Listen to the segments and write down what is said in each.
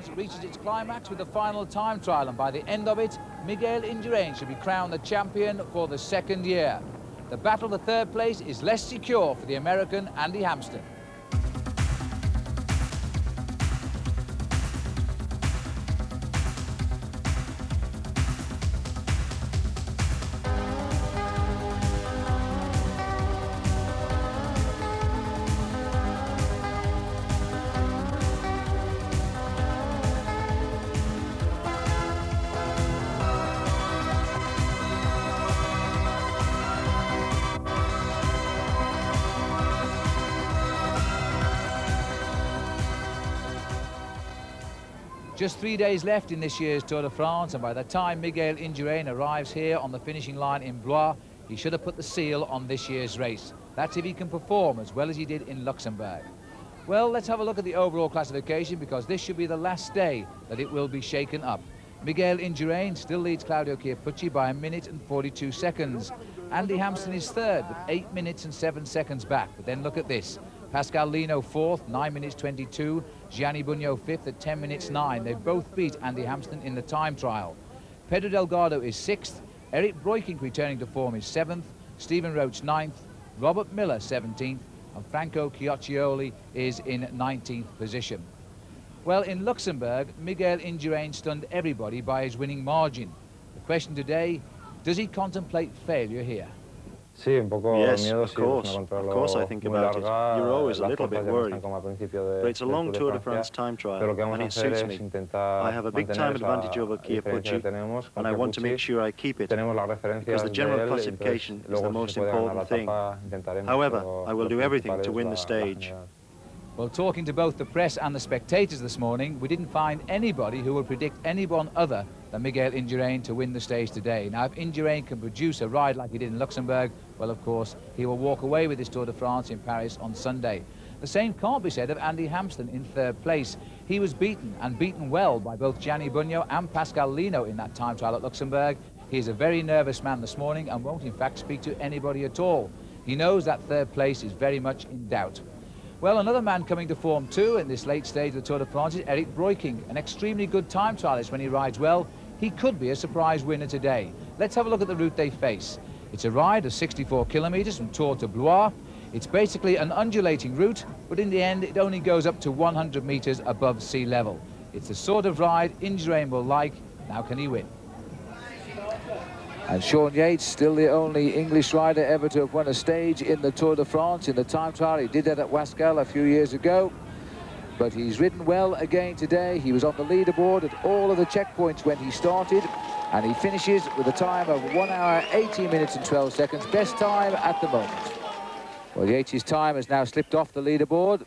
reaches its climax with the final time trial, and by the end of it, Miguel Indurain should be crowned the champion for the second year. The battle for third place is less secure for the American Andy Hampsten. Just 3 days left in this year's Tour de France, and by the time Miguel Indurain arrives here on the finishing line in Blois, he should have put the seal on this year's race. That's if he can perform as well as he did in Luxembourg. Well, let's have a look at the overall classification, because this should be the last day that it will be shaken up. Miguel Indurain still leads Claudio Chiappucci by 1 minute and 42 seconds. Andy Hampsten is third with 8 minutes and 7 seconds back. But then look at this. Pascal Lino fourth, 9 minutes 22. Gianni Bugno fifth at 10 minutes 9. They both beat Andy Hampsten in the time trial. Pedro Delgado is sixth. Eric Breukink returning to form is seventh. Stephen Roach ninth. Robert Miller 17th. And Franco Chioccioli is in 19th position. Well, in Luxembourg, Miguel Indurain stunned everybody by his winning margin. The question today, does he contemplate failure here? Yes, of course I think about it. You're always a little bit worried. But it's a long Tour de France time trial, and it suits me. I have a big time advantage over Chiappucci, and I want to make sure I keep it, because the general classification is the most important thing. However, I will do everything to win the stage. Well, talking to both the press and the spectators this morning, we didn't find anybody who would predict anyone other than Miguel Indurain to win the stage today. Now, if Indurain can produce a ride like he did in Luxembourg, well, of course, he will walk away with his Tour de France in Paris on Sunday. The same can't be said of Andy Hampsten in third place. He was beaten, and beaten well, by both Gianni Bugno and Pascal Lino in that time trial at Luxembourg. He is a very nervous man this morning and won't, in fact, speak to anybody at all. He knows that third place is very much in doubt. Well, another man coming to form too in this late stage of the Tour de France is Eric Breukink, an extremely good time trialist when he rides well. He could be a surprise winner today. Let's have a look at the route they face. It's a ride of 64 kilometers from Tours to Blois. It's basically an undulating route, but in the end it only goes up to 100 meters above sea level. It's the sort of ride Indurain will like. Now can he win? And Sean Yates, still the only English rider ever to have won a stage in the Tour de France in the time trial. He did that at Wascal a few years ago, but he's ridden well again today. He was on the leaderboard at all of the checkpoints when he started, and he finishes with a time of 1 hour, 18 minutes and 12 seconds, best time at the moment. Well, Yates' time has now slipped off the leaderboard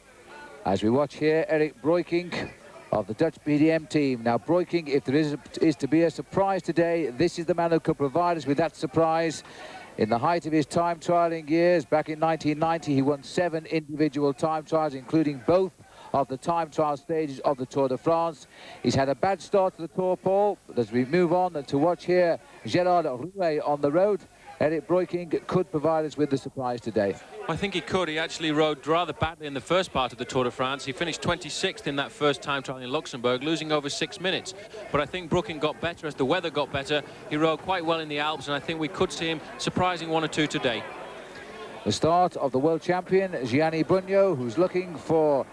as we watch here Eric Breukink of the Dutch BDM team. Now, Breukink, if there is to be a surprise today, this is the man who could provide us with that surprise. In the height of his time trialing years, back in 1990, he won 7 individual time trials, including both of the time trial stages of the Tour de France. He's had a bad start to the Tour, Paul, but as we move on to watch here Gerard Rouet on the road, Eric Breukink could provide us with the surprise today. I think he could. He actually rode rather badly in the first part of the Tour de France. He finished 26th in that first time trial in Luxembourg, losing over 6 minutes. But I think Breukink got better as the weather got better. He rode quite well in the Alps, and I think we could see him surprising 1 or 2 today. The start of the world champion, Gianni Bugno, who's looking for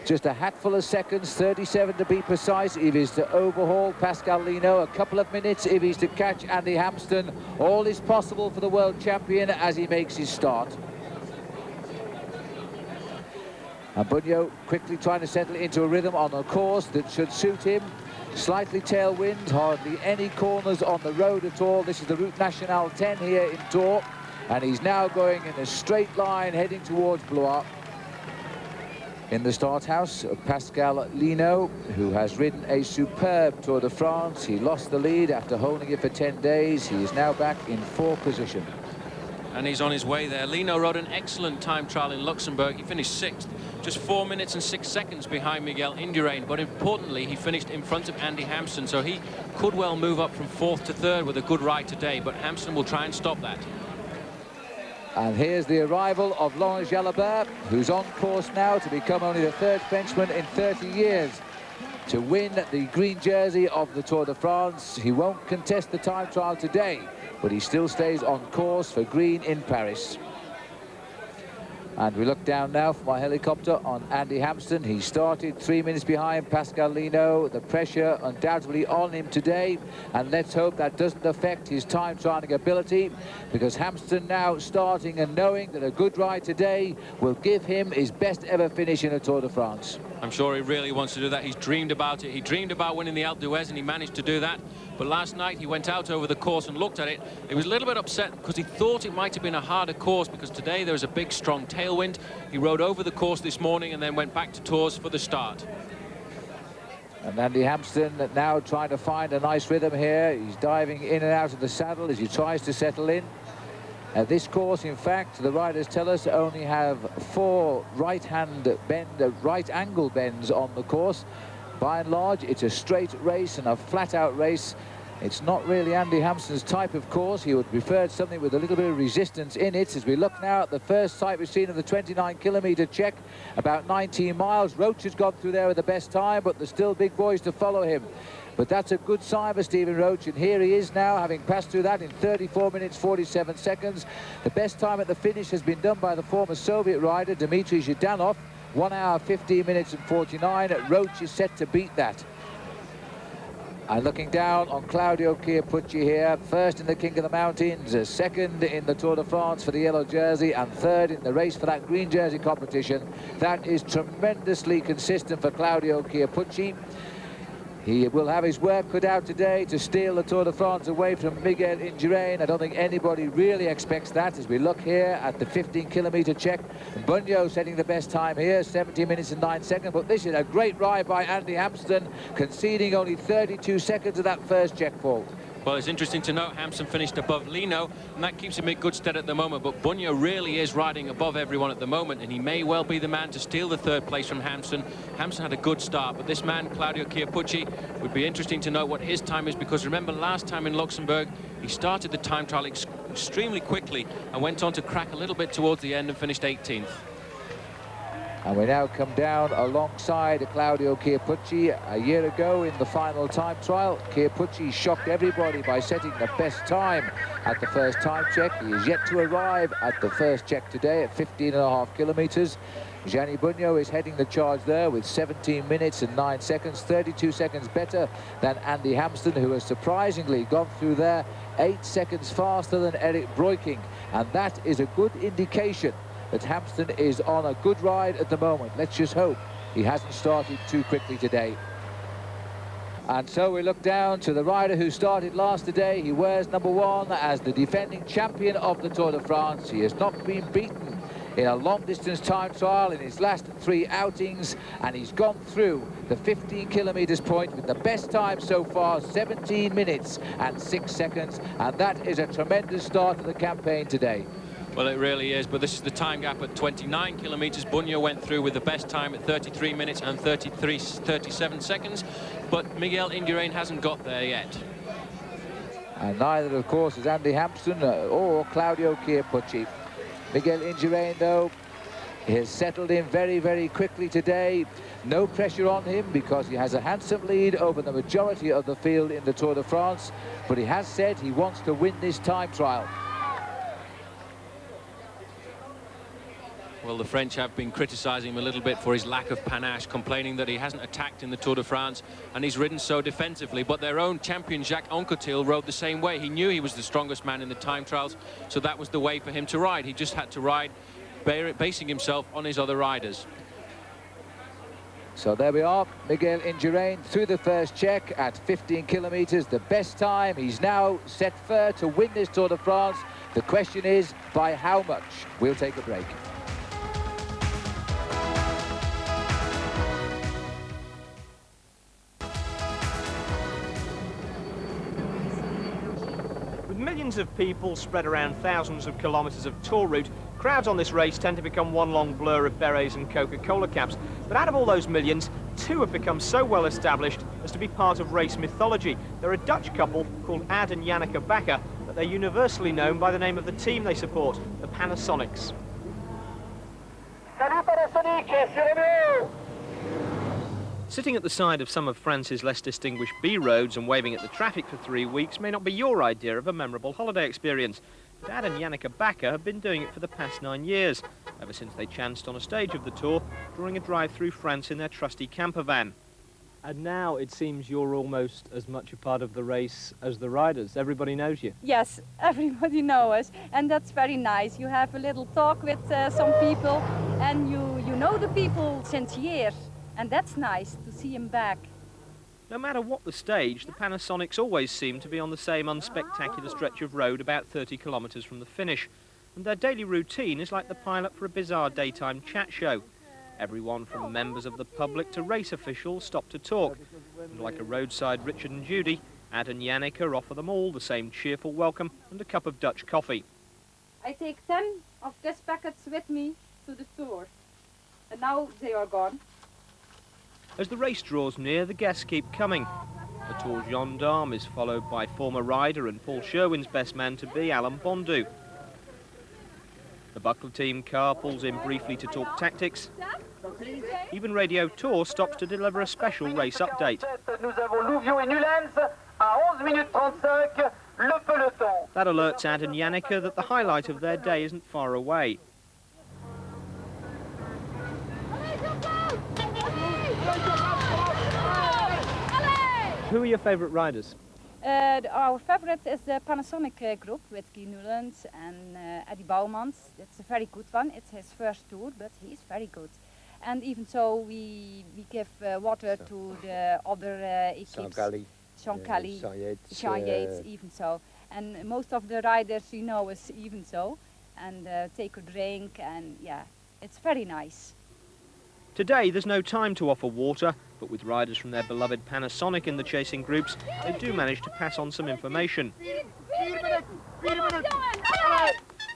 just a hatful of seconds, 37 to be precise, if he's to overhaul Pascal Lino, a couple of minutes if he's to catch Andy Hampsten. All is possible for the world champion as he makes his start. And Bugno quickly trying to settle into a rhythm on a course that should suit him. Slightly tailwind, hardly any corners on the road at all. This is the Route Nationale 10 here in Tours, and he's now going in a straight line heading towards Blois. In the start house, Pascal Lino, who has ridden a superb Tour de France. He lost the lead after holding it for 10 days. He is now back in 4th position. And he's on his way there. Lino rode an excellent time trial in Luxembourg. He finished 6th, just 4 minutes and 6 seconds behind Miguel Indurain. But importantly, he finished in front of Andy Hampsten, so he could well move up from 4th to 3rd with a good ride today. But Hampsten will try and stop that. And here's the arrival of Laurent Jalabert, who's on course now to become only the 3rd Frenchman in 30 years to win the green jersey of the Tour de France. He won't contest the time trial today, but he still stays on course for green in Paris. And we look down now from our helicopter on Andy Hampsten. He started 3 minutes behind Pascal Lino. The pressure undoubtedly on him today, and let's hope that doesn't affect his time trialing ability, because Hampsten now starting and knowing that a good ride today will give him his best ever finish in a Tour de France. I'm sure he really wants to do that. He's dreamed about it. He dreamed about winning the Alpe d'Huez, and he managed to do that. But last night he went out over the course and looked at it. He was a little bit upset because he thought it might have been a harder course, because today there was a big strong tailwind. He rode over the course this morning and then went back to Tours for the start. And Andy Hampsten now trying to find a nice rhythm here. He's diving in and out of the saddle as he tries to settle in. This course, in fact, the riders tell us, only have 4 right angle bends on the course. By and large, it's a straight race and a flat-out race. It's not really Andy Hampsten's type of course. He would prefer something with a little bit of resistance in it. As we look now at the first sight we've seen of the 29-kilometre check, about 19 miles. Roach has gone through there with the best time, but there's still big boys to follow him. But that's a good sign for Stephen Roach, and here he is now, having passed through that in 34 minutes 47 seconds. The best time at the finish has been done by the former Soviet rider Dmitry Zhdanov, 1 hour 15 minutes and 49. Roach is set to beat that. And looking down on Claudio Chiappucci here, first in the King of the Mountains, second in the Tour de France for the yellow jersey, and third in the race for that green jersey competition. That is tremendously consistent for Claudio Chiappucci. He will have his work cut out today to steal the Tour de France away from Miguel Indurain. I don't think anybody really expects that, as we look here at the 15-kilometre check. Bunyo setting the best time here, 17 minutes and 9 seconds. But this is a great ride by Andy Hampsten, conceding only 32 seconds of that first check fault. Well, it's interesting to note Hampsten finished above Lino, and that keeps him in good stead at the moment. But Bunyo really is riding above everyone at the moment, and he may well be the man to steal the third place from Hampsten. Hampsten had a good start, but this man, Claudio Chiappucci, would be interesting to know what his time is, because remember last time in Luxembourg, he started the time trial extremely quickly and went on to crack a little bit towards the end and finished 18th. And we now come down alongside Claudio Chiappucci. A year ago in the final time trial, Chiappucci shocked everybody by setting the best time at the first time check. He is yet to arrive at the first check today at 15.5 kilometres. Gianni Bunyo is heading the charge there with 17 minutes and 9 seconds, 32 seconds better than Andy Hampsten, who has surprisingly gone through there 8 seconds faster than Eric Breukink. And that is a good indication that Hampsten is on a good ride at the moment. Let's just hope he hasn't started too quickly today. And so we look down to the rider who started last today. He wears number 1 as the defending champion of the Tour de France. He has not been beaten in a long-distance time trial in his last 3 outings, and he's gone through the 15 kilometres point with the best time so far, 17 minutes and 6 seconds, and that is a tremendous start to the campaign today. Well, it really is, but this is the time gap at 29 kilometres. Bunyo went through with the best time at 33 minutes and 37 seconds, but Miguel Indurain hasn't got there yet. And neither, of course, is Andy Hampsten or Claudio Chiappucci. Miguel Indurain, though, has settled in very, very quickly today. No pressure on him because he has a handsome lead over the majority of the field in the Tour de France, but he has said he wants to win this time trial. Well, the French have been criticising him a little bit for his lack of panache, complaining that he hasn't attacked in the Tour de France and he's ridden so defensively. But their own champion, Jacques Anquetil, rode the same way. He knew he was the strongest man in the time trials, so that was the way for him to ride. He just had to ride, basing himself on his other riders. So there we are, Miguel Indurain through the first check at 15 kilometres, the best time. He's now set fair to win this Tour de France. The question is, by how much? We'll take a break. Millions of people spread around thousands of kilometres of tour route, crowds on this race tend to become one long blur of berets and Coca-Cola caps. But out of all those millions, 2 have become so well established as to be part of race mythology. They're a Dutch couple called Ad and Janneke Bakker, but they're universally known by the name of the team they support, the Panasonics. Salut Panasonic, c'est Romeo! Sitting at the side of some of France's less distinguished B roads and waving at the traffic for 3 weeks may not be your idea of a memorable holiday experience. But Ad and Yannicka Bakker have been doing it for the past 9 years, ever since they chanced on a stage of the Tour, drawing a drive through France in their trusty camper van. And now it seems you're almost as much a part of the race as the riders. Everybody knows you. Yes, everybody knows us, and that's very nice. You have a little talk with some people, and you know the people since years, and that's nice to see them back. No matter what the stage, the Panasonics always seem to be on the same unspectacular stretch of road about 30 kilometres from the finish. And their daily routine is like the pilot for a bizarre daytime chat show. Everyone from members of the public to race officials stop to talk. And like a roadside Richard and Judy, Ad and Yannicka offer them all the same cheerful welcome and a cup of Dutch coffee. I take 10 of these packets with me to the Tour, and now they are gone. As the race draws near, the guests keep coming. The Tour gendarme is followed by former rider and Paul Sherwin's best man-to-be, Alan Bondu. The Buckler team car pulls in briefly to talk tactics. Even Radio Tour stops to deliver a special race update. That alerts Ad and Yannicka that the highlight of their day isn't far away. Who are your favourite riders? Our favorite is the Panasonic group with Guy Nullens and Eddie Bouwmans. It's a very good one. It's his first tour, but he's very good. And even so, we give water to the other equipes. Sean Kelly, Sean Yates, even so. And most of the riders you know is even so. And take a drink, and yeah, it's very nice. Today there's no time to offer water, but with riders from their beloved Panasonic in the chasing groups, they do manage to pass on some information.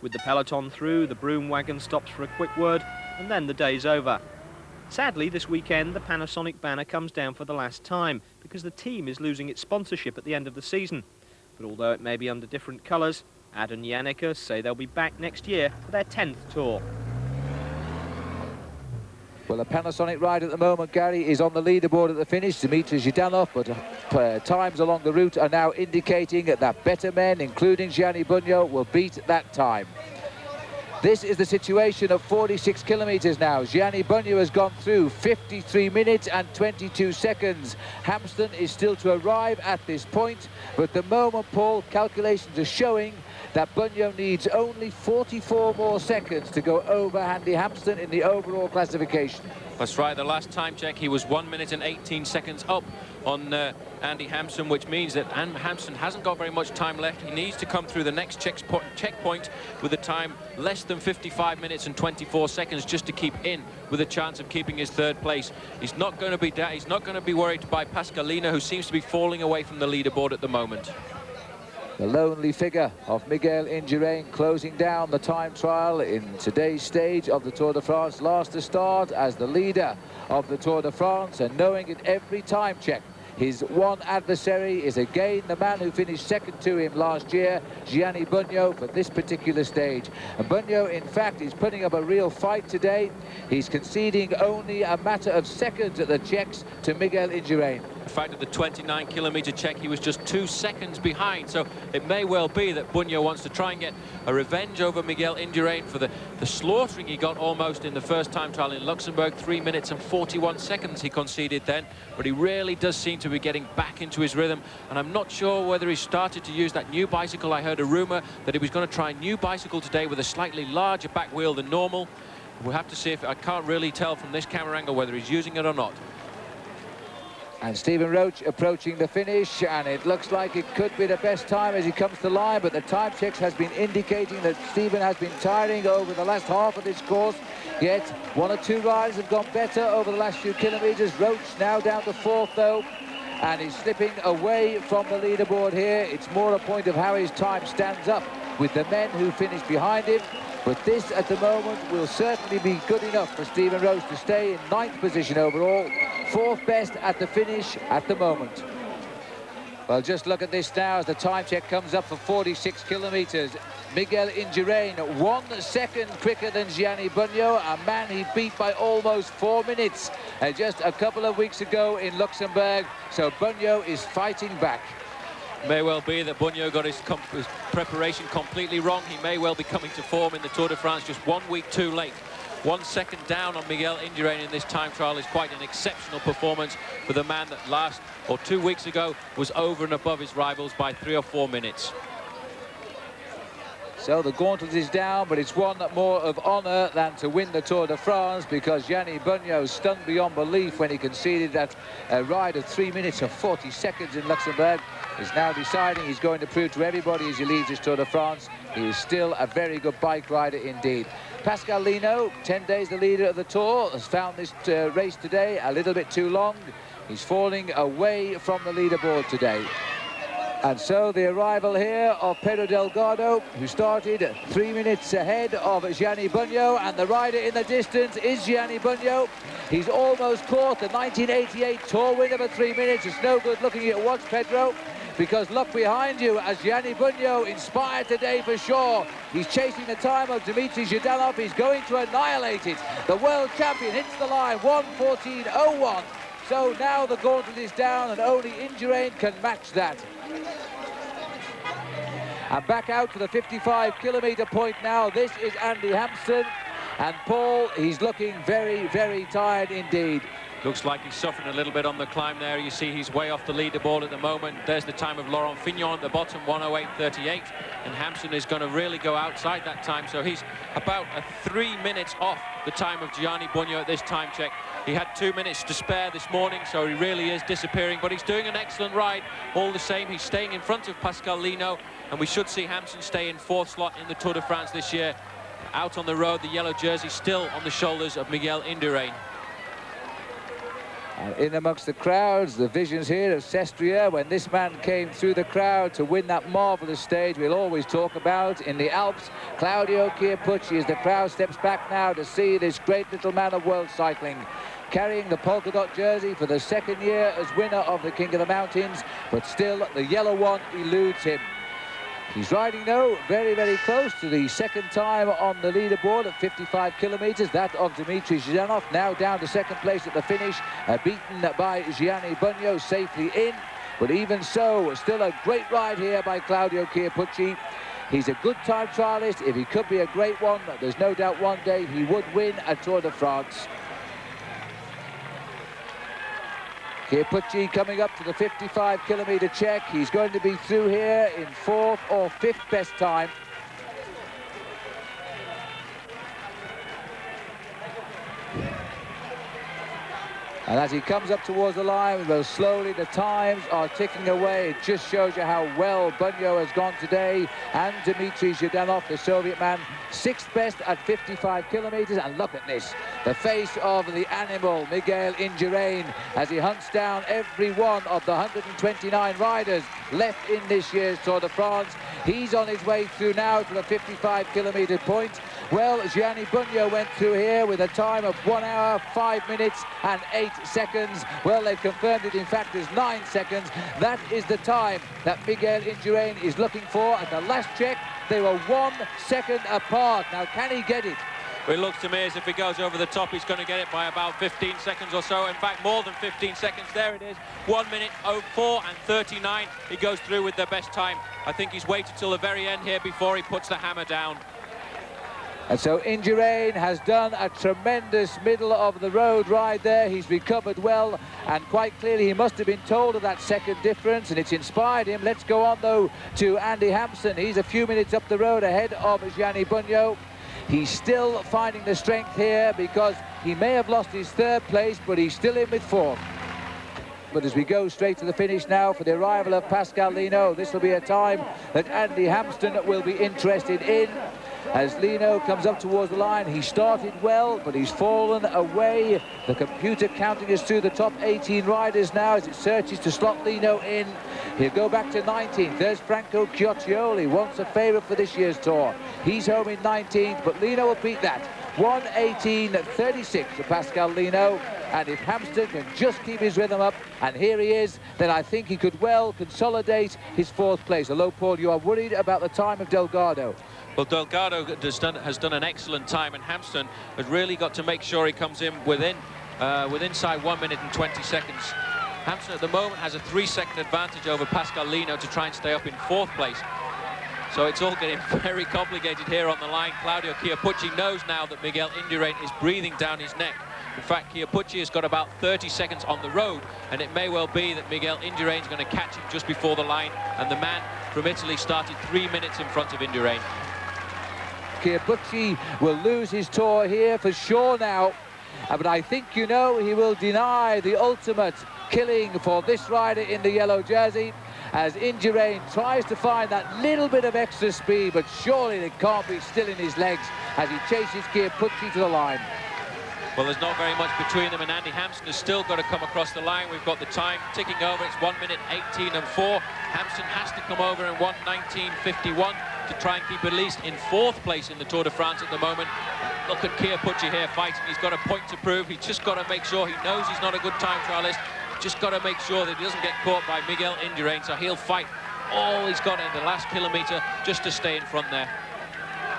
With the peloton through, the broom wagon stops for a quick word, and then the day's over. Sadly, this weekend the Panasonic banner comes down for the last time, because the team is losing its sponsorship at the end of the season. But although it may be under different colours, Ad and Yannicka say they'll be back next year for their 10th tour. Well, the Panasonic ride at the moment, Gary, is on the leaderboard at the finish. Dmitry Zhidanov, but times along the route are now indicating that better men, including Gianni Bugno, will beat that time. This is the situation at 46 kilometres now. Gianni Bugno has gone through 53 minutes and 22 seconds. Hampsten is still to arrive at this point, but the moment, Paul, calculations are showing that Bugno needs only 44 more seconds to go over Andy Hampsten in the overall classification. That's right, the last time check he was 1 minute and 18 seconds up on Andy Hampsten, which means that Hampsten hasn't got very much time left. He needs to come through the next checkpoint with a time less than 55 minutes and 24 seconds just to keep in with a chance of keeping his third place. He's not going to be worried by Pascalina, who seems to be falling away from the leaderboard at the moment. The lonely figure of Miguel Indurain closing down the time trial in today's stage of the Tour de France. Last to start as the leader of the Tour de France, and knowing at every time check his one adversary is again the man who finished second to him last year, Gianni Bugno, for this particular stage. And Bugno, in fact, is putting up a real fight today. He's conceding only a matter of seconds at the checks to Miguel Indurain. In fact, at the 29-kilometre check, he was just 2 seconds behind, so it may well be that Bugno wants to try and get a revenge over Miguel Indurain for the slaughtering he got almost in the first time trial in Luxembourg. 3 minutes and 41 seconds he conceded then, but he really does seem to be getting back into his rhythm, and I'm not sure whether he started to use that new bicycle. I heard a rumour that he was going to try a new bicycle today with a slightly larger back wheel than normal. We'll have to see. If I can't really tell from this camera angle whether he's using it or not. And Stephen Roach approaching the finish, and it looks like it could be the best time as he comes to the line, but the time checks has been indicating that Stephen has been tiring over the last half of this course. Yet one or two riders have gone better over the last few kilometres. Roach now down to fourth though, and he's slipping away from the leaderboard here. It's more a point of how his time stands up with the men who finished behind him. But this, at the moment, will certainly be good enough for Stephen Roach to stay in 9th position overall, 4th best at the finish at the moment. Well, just look at this now as the time check comes up for 46 kilometres. Miguel Indurain 1 second quicker than Gianni Bugno, a man he beat by almost 4 minutes just a couple of weeks ago in Luxembourg. So Bugno is fighting back. May well be that Bugno got his preparation completely wrong. He may well be coming to form in the Tour de France just 1 week too late. 1 second down on Miguel Indurain in this time trial is quite an exceptional performance for the man that 2 weeks ago was over and above his rivals by 3 or 4 minutes. So the gauntlet is down, but it's one more of honour than to win the Tour de France, because Gianni Bugno, stunned beyond belief when he conceded that ride of 3 minutes and 40 seconds in Luxembourg, is now deciding he's going to prove to everybody as he leaves this Tour de France he is still a very good bike rider indeed. Pascal Lino, 10 days the leader of the Tour, has found this race today a little bit too long. He's falling away from the leaderboard today. And so the arrival here of Pedro Delgado, who started 3 minutes ahead of Gianni Bugno, and the rider in the distance is Gianni Bugno. He's almost caught the 1988 Tour winner for 3 minutes. It's no good looking at once, Pedro, because look behind you as Gianni Bugno, inspired today for sure. He's chasing the time of Dmitry Zhdanov. He's going to annihilate it. The world champion hits the line, 1:14.01. So now the gauntlet is down and only Indurain can match that. And back out to the 55-kilometre point now. This is Andy Hampson. And Paul, he's looking very, very tired indeed. Looks like he's suffering a little bit on the climb there. You see he's way off the leaderboard at the moment. There's the time of Laurent Fignon at the bottom, 1:08.38. And Hampson is going to really go outside that time. So he's about 3 minutes off the time of Gianni Bugno at this time check. He had 2 minutes to spare this morning, so he really is disappearing. But he's doing an excellent ride. All the same, he's staying in front of Pascal Lino. And we should see Hampson stay in 4th slot in the Tour de France this year. Out on the road, the yellow jersey still on the shoulders of Miguel Indurain. And in amongst the crowds, the visions here of Sestriere, when this man came through the crowd to win that marvellous stage we'll always talk about in the Alps. Claudio Chiappucci, as the crowd steps back now to see this great little man of world cycling, carrying the polka dot jersey for the 2nd year as winner of the King of the Mountains, but still the yellow one eludes him. He's riding, though, very, very close to the 2nd time on the leaderboard at 55 kilometres, that of Dmitry Zhdanov, now down to 2nd place at the finish, beaten by Gianni Bugno, safely in. But even so, still a great ride here by Claudio Chiappucci. He's a good time trialist. If he could be a great one, there's no doubt one day he would win a Tour de France. Chiappucci coming up to the 55-kilometre check. He's going to be through here in 4th or 5th best time. And as he comes up towards the line, well, slowly the times are ticking away. It just shows you how well Bugno has gone today. And Dmitry Zhdanov, the Soviet man, 6th best at 55 kilometres. And look at this, the face of the animal, Miguel Indurain, as he hunts down every one of the 129 riders left in this year's Tour de France. He's on his way through now to the 55-kilometre point. Well, Gianni Bugno went through here with a time of 1 hour, 5 minutes and 8 seconds. Well, they've confirmed it, in fact, as 9 seconds. That is the time that Miguel Indurain is looking for. At the last check, they were 1 second apart. Now, can he get it? Well, it looks to me as if he goes over the top, he's going to get it by about 15 seconds or so. In fact, more than 15 seconds. There it is, 1:04.39. He goes through with the best time. I think he's waited till the very end here before he puts the hammer down. And so Indurain has done a tremendous middle-of-the-road ride there. He's recovered well, and quite clearly he must have been told of that 2nd difference, and it's inspired him. Let's go on, though, to Andy Hampson. He's a few minutes up the road ahead of Gianni Bugno. He's still finding the strength here because he may have lost his 3rd place, but he's still in with 4th. But as we go straight to the finish now for the arrival of Pascal Lino, this will be a time that Andy Hampson will be interested in. As Lino comes up towards the line, he started well, but he's fallen away. The computer counting us through the top 18 riders now as it searches to slot Lino in. He'll go back to 19th. There's Franco Chioccioli, once a favourite for this year's Tour. He's home in 19th, but Lino will beat that. 1:18.36 for Pascal Lino. and if Hampsten can just keep his rhythm up, and here he is, then I think he could well consolidate his 4th place. Although, Paul, you are worried about the time of Delgado. Well, Delgado has done an excellent time, and Hampsten has really got to make sure he comes in with inside 1 minute and 20 seconds. Hampsten at the moment has a 3-second advantage over Pascal Lino to try and stay up in 4th place. So it's all getting very complicated here on the line. Claudio Chiappucci knows now that Miguel Indurain is breathing down his neck. In fact, Chiappucci has got about 30 seconds on the road, and it may well be that Miguel Indurain is going to catch him just before the line, and the man from Italy started 3 minutes in front of Indurain. Chiappucci will lose his tour here for sure now, but I think, you know, he will deny the ultimate killing for this rider in the yellow jersey, as Indurain tries to find that little bit of extra speed, but surely it can't be still in his legs as he chases Chiappucci to the line. Well, there's not very much between them, and Andy Hampsten has still got to come across the line. We've got the time ticking over. It's 1 minute 18 and 4. Hampsten has to come over in 1:19.51 to try and keep at least in 4th place in the Tour de France at the moment. Look at Chiappucci here fighting. He's got a point to prove. He's just got to make sure, he knows he's not a good time trialist. Just got to make sure that he doesn't get caught by Miguel Indurain, so he'll fight all he's got in the last kilometre just to stay in front there.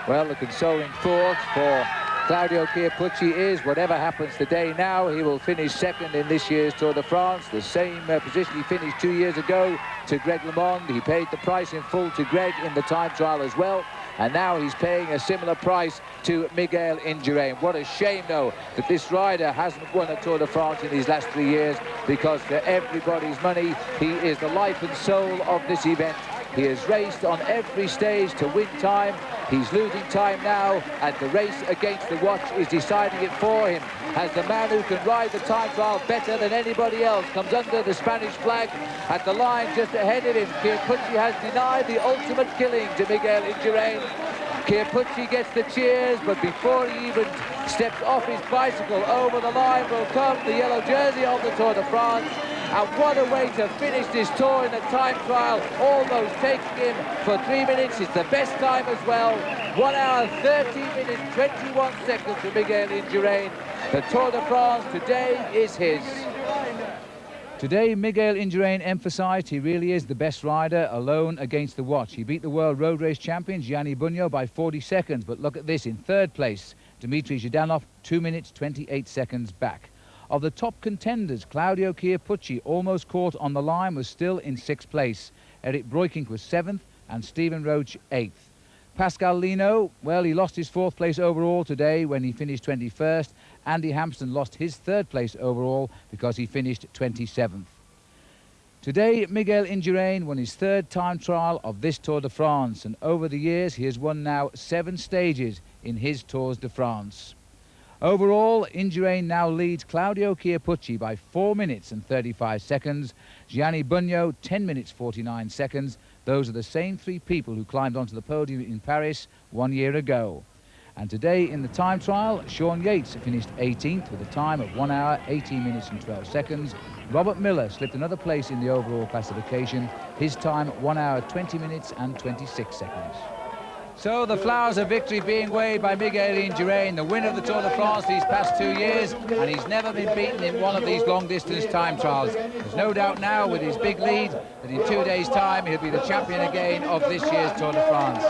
Well, the consoling thought for Claudio Chiappucci is, whatever happens today now, he will finish 2nd in this year's Tour de France, the same position he finished 2 years ago to Greg LeMond. He paid the price in full to Greg in the time trial as well, and now he's paying a similar price to Miguel Indurain. What a shame, though, that this rider hasn't won a Tour de France in these last 3 years, because for everybody's money, he is the life and soul of this event. He has raced on every stage to win time. He's losing time now, and the race against the watch is deciding it for him, as the man who can ride the time trial better than anybody else comes under the Spanish flag at the line just ahead of him. Chiappucci has denied the ultimate killing to Miguel Indurain. Chiappucci gets the cheers, but before he even steps off his bicycle over the line will come the yellow jersey of the Tour de France. And what a way to finish this tour in the time trial, almost taking him for 3 minutes. It's the best time as well. 1 hour, 30 minutes, 21 seconds for Miguel Indurain. The Tour de France today is his. Today, Miguel Indurain emphasised he really is the best rider alone against the watch. He beat the world road race champion Gianni Bugno by 40 seconds. But look at this, in 3rd place, Dmitry Zhdanov, 2 minutes, 28 seconds back. Of the top contenders, Claudio Chiappucci, almost caught on the line, was still in 6th place. Eric Breukink was 7th and Stephen Roach 8th. Pascal Lino, well, he lost his 4th place overall today when he finished 21st. Andy Hampsten lost his 3rd place overall because he finished 27th. Today, Miguel Indurain won his 3rd time trial of this Tour de France, and over the years he has won now 7 stages in his Tours de France. Overall, Indurain now leads Claudio Chiappucci by 4 minutes and 35 seconds. Gianni Bugno, 10 minutes 49 seconds. Those are the same 3 people who climbed onto the podium in Paris 1 year ago. And today in the time trial, Sean Yates finished 18th with a time of 1 hour, 18 minutes and 12 seconds. Robert Miller slipped another place in the overall classification. His time, 1 hour, 20 minutes and 26 seconds. So the flowers of victory being waved by Miguel Indurain, the winner of the Tour de France these past 2 years, and he's never been beaten in one of these long-distance time trials. There's no doubt now, with his big lead, that in 2 days' time he'll be the champion again of this year's Tour de France.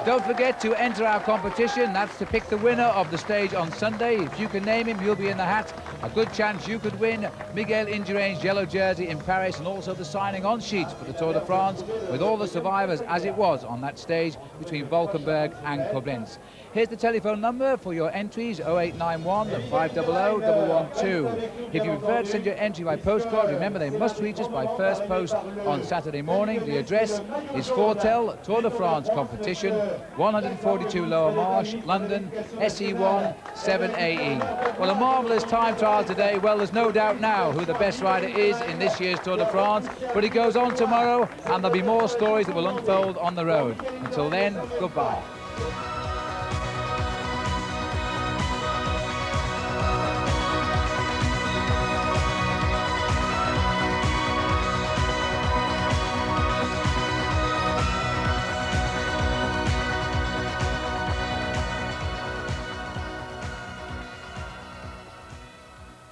Don't forget to enter our competition. That's to pick the winner of the stage on Sunday. If you can name him, you'll be in the hat. A good chance you could win Miguel Indurain's yellow jersey in Paris, and also the signing-on sheets for the Tour de France with all the survivors as it was on that stage between Valkenburg and Koblenz. Here's the telephone number for your entries, 0891 500 112. If you prefer to send your entry by postcard, remember they must reach us by first post on Saturday morning. The address is Fortel, Tour de France Competition, 142 Lower Marsh, London, SE1 7AE. Well, a marvellous time trial today. Well, there's no doubt now who the best rider is in this year's Tour de France, but it goes on tomorrow and there'll be more stories that will unfold on the road. Until then, goodbye.